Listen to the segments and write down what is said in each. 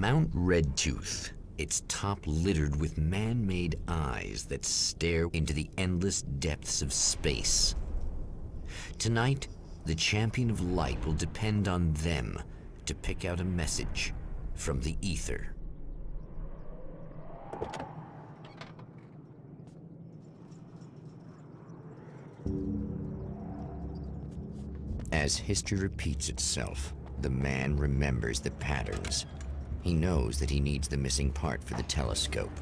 Mount Redtooth, its top littered with man-made eyes that stare into the endless depths of space. Tonight, the champion of light will depend on them to pick out a message from the ether. As history repeats itself, the man remembers the patterns. He knows that he needs the missing part for the telescope.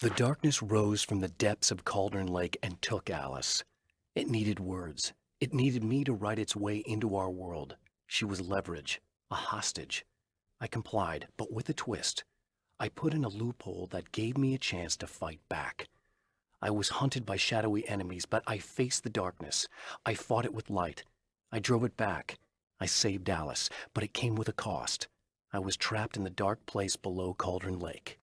The darkness rose from the depths of Cauldron Lake and took Alice. It needed words. It needed me to write its way into our world. She was leverage, a hostage. I complied, but with a twist. I put in a loophole that gave me a chance to fight back. I was hunted by shadowy enemies, but I faced the darkness. I fought it with light. I drove it back. I saved Alice, but it came with a cost. I was trapped in the dark place below Cauldron Lake.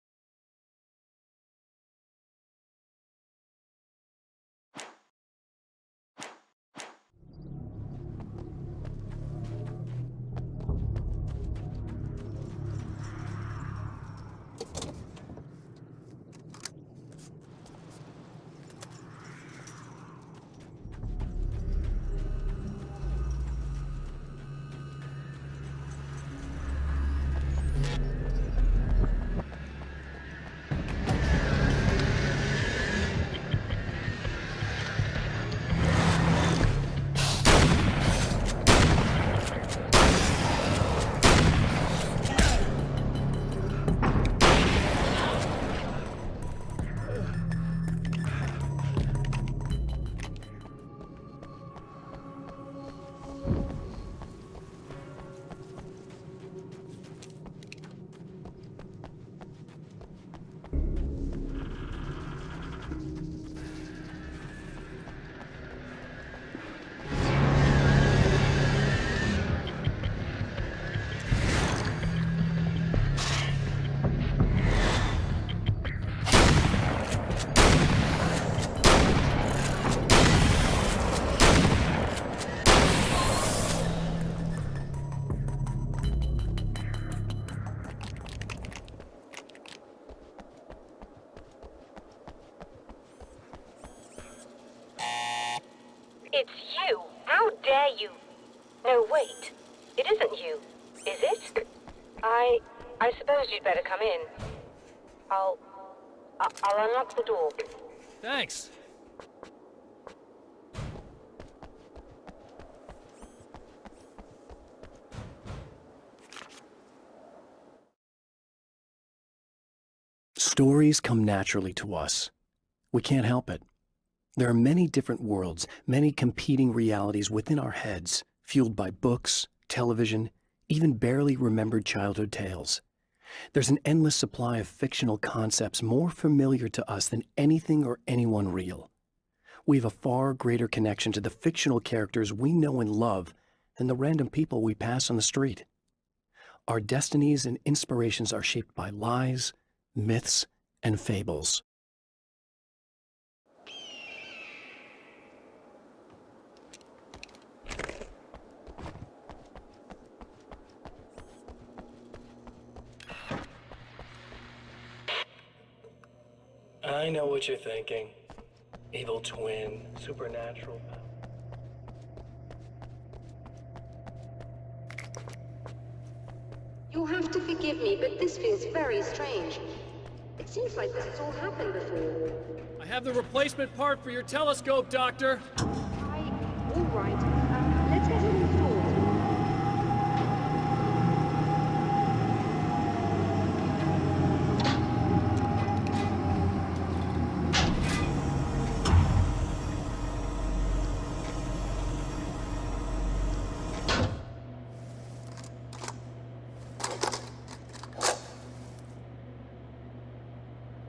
It's you! How dare you! No, wait. It isn't you, is it? I suppose you'd better come in. I'll unlock the door. Thanks. Stories come naturally to us. We can't help it. There are many different worlds, many competing realities within our heads, fueled by books, television, even barely remembered childhood tales. There's an endless supply of fictional concepts more familiar to us than anything or anyone real. We have a far greater connection to the fictional characters we know and love than the random people we pass on the street. Our destinies and inspirations are shaped by lies, myths, and fables. I know what you're thinking. Evil twin, supernatural power. You'll have to forgive me, but this feels very strange. It seems like this has all happened before. I have the replacement part for your telescope, Doctor. All right. Let's get it installed.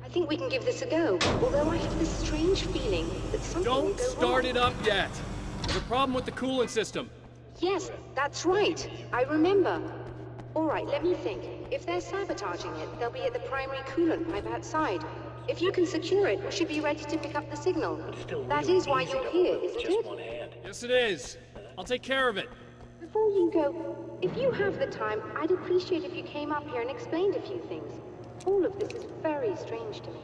I think we can give this a go, although I have this strange feeling that something will Don't go start wrong. it up yet. There's a problem with the coolant system. Yes, that's right. I remember. All right, let me think. If they're sabotaging it, they'll be at the primary coolant pipe outside. If you can secure it, we should be ready to pick up the signal. That is why you're here, isn't it? Yes, it is. I'll take care of it. Before you go, if you have the time, I'd appreciate if you came up here and explained a few things. All of this is very strange to me.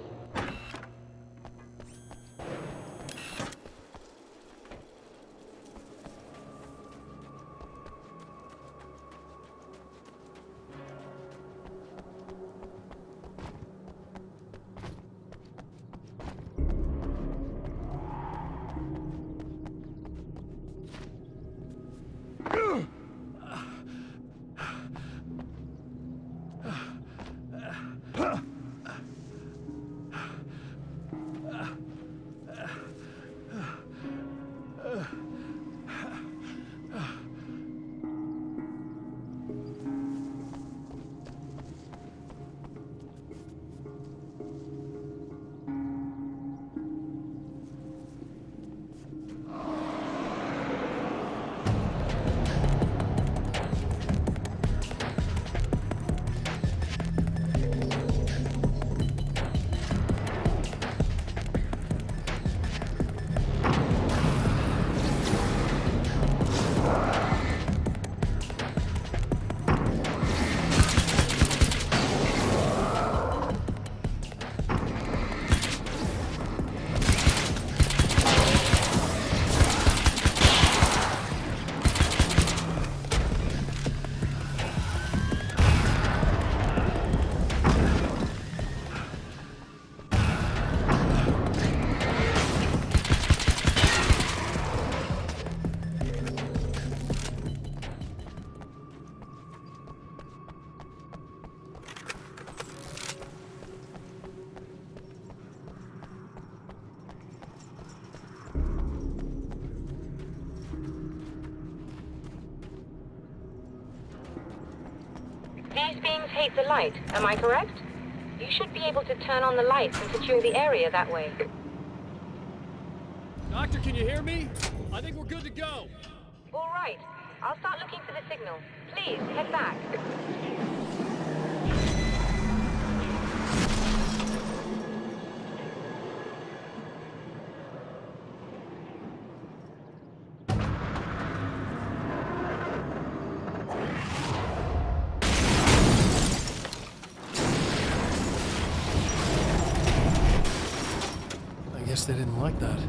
These beings hate the light, am I correct? You should be able to turn on the lights and secure the area that way. Doctor, can you hear me? I think we're good to go. All right. I'll start looking for the signal. Please, head back. I guess they didn't like that.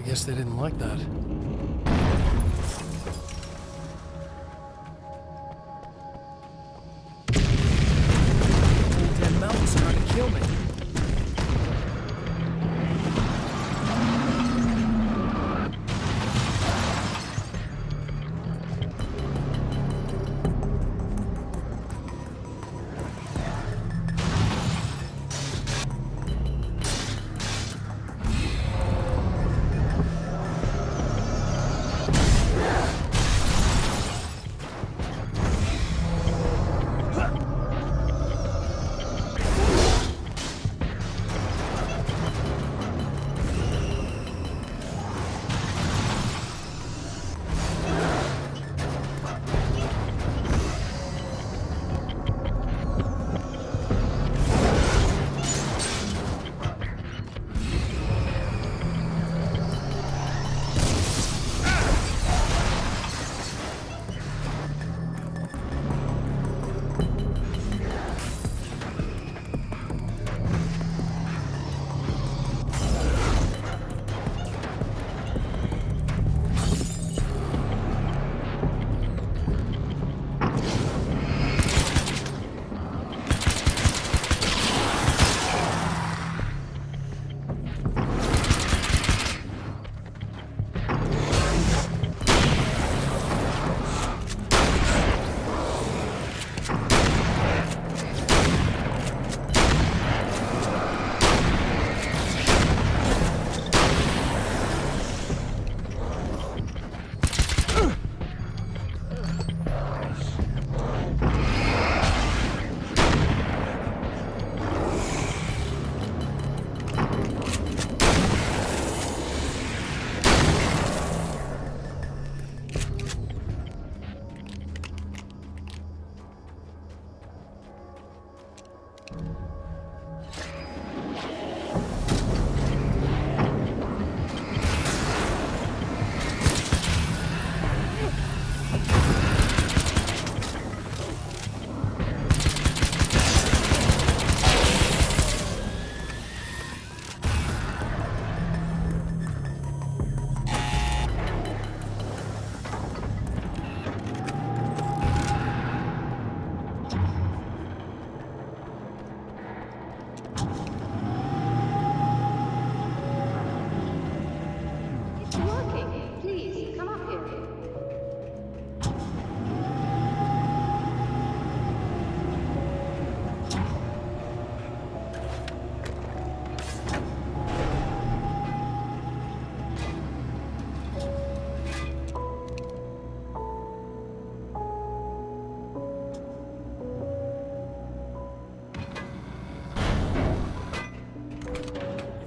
guess they didn't like that. Damn mountains are trying to kill me.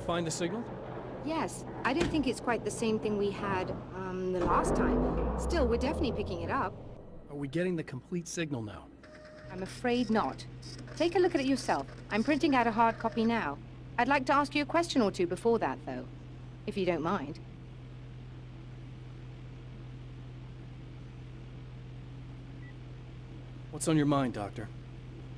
Find the signal? Yes, I don't think it's quite the same thing we had, the last time. Still, we're definitely picking it up. Are we getting the complete signal now? I'm afraid not. Take a look at it yourself. I'm printing out a hard copy now. I'd like to ask you a question or two before that, though, if you don't mind. What's on your mind, Doctor?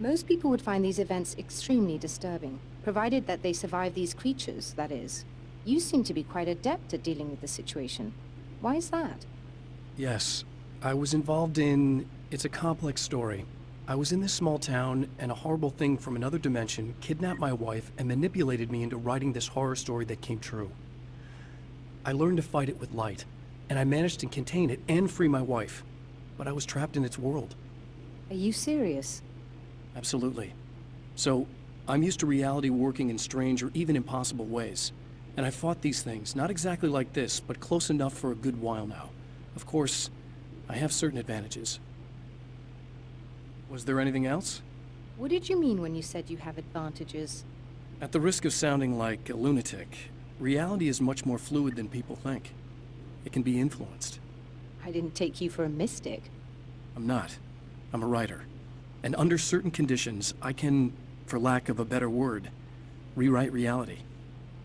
Most people would find these events extremely disturbing, provided that they survive these creatures, that is. You seem to be quite adept at dealing with the situation. Why is that? Yes, I was involved in... It's a complex story. I was in this small town, and a horrible thing from another dimension kidnapped my wife and manipulated me into writing this horror story that came true. I learned to fight it with light, and I managed to contain it and free my wife. But I was trapped in its world. Are you serious? Absolutely. So, I'm used to reality working in strange or even impossible ways. And I fought these things, not exactly like this, but close enough for a good while now. Of course, I have certain advantages. Was there anything else? What did you mean when you said you have advantages? At the risk of sounding like a lunatic, reality is much more fluid than people think. It can be influenced. I didn't take you for a mystic. I'm not. I'm a writer. And under certain conditions, I can, for lack of a better word, rewrite reality.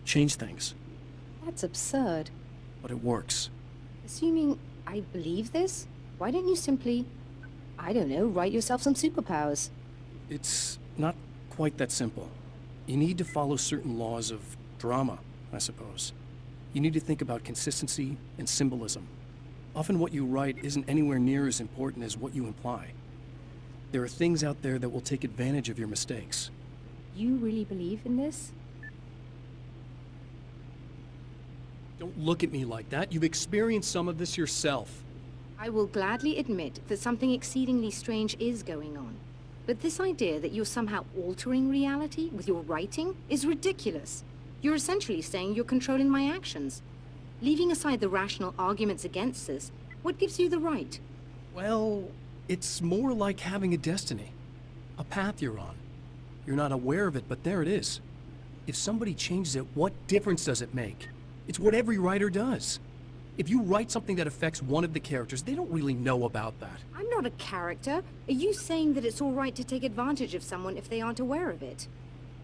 Change things. That's absurd. But it works. Assuming I believe this, why don't you simply, I don't know, write yourself some superpowers? It's not quite that simple. You need to follow certain laws of drama, I suppose. You need to think about consistency and symbolism. Often what you write isn't anywhere near as important as what you imply. There are things out there that will take advantage of your mistakes. You really believe in this? Don't look at me like that. You've experienced some of this yourself. I will gladly admit that something exceedingly strange is going on. But this idea that you're somehow altering reality with your writing is ridiculous. You're essentially saying you're controlling my actions. Leaving aside the rational arguments against this, what gives you the right? Well, it's more like having a destiny. A path you're on. You're not aware of it, but there it is. If somebody changes it, what difference does it make? It's what every writer does. If you write something that affects one of the characters, they don't really know about that. I'm not a character. Are you saying that it's all right to take advantage of someone if they aren't aware of it?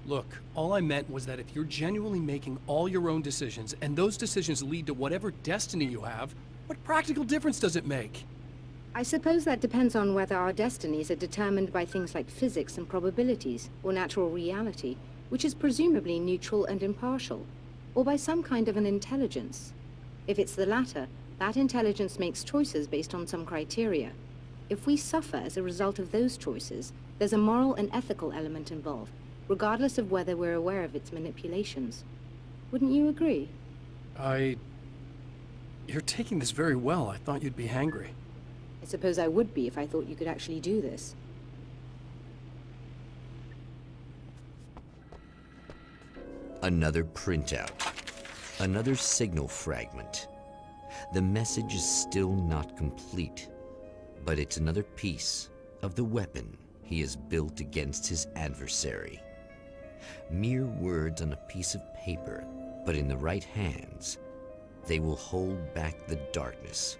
Look, all I meant was that if you're genuinely making all your own decisions, and those decisions lead to whatever destiny you have, what practical difference does it make? I suppose that depends on whether our destinies are determined by things like physics and probabilities, or natural reality, which is presumably neutral and impartial, or by some kind of an intelligence. If it's the latter, that intelligence makes choices based on some criteria. If we suffer as a result of those choices, there's a moral and ethical element involved, regardless of whether we're aware of its manipulations. Wouldn't you agree? You're taking this very well. I thought you'd be hangry. I suppose I would be if I thought you could actually do this. Another printout. Another signal fragment. The message is still not complete, but it's another piece of the weapon he has built against his adversary. Mere words on a piece of paper, but in the right hands, they will hold back the darkness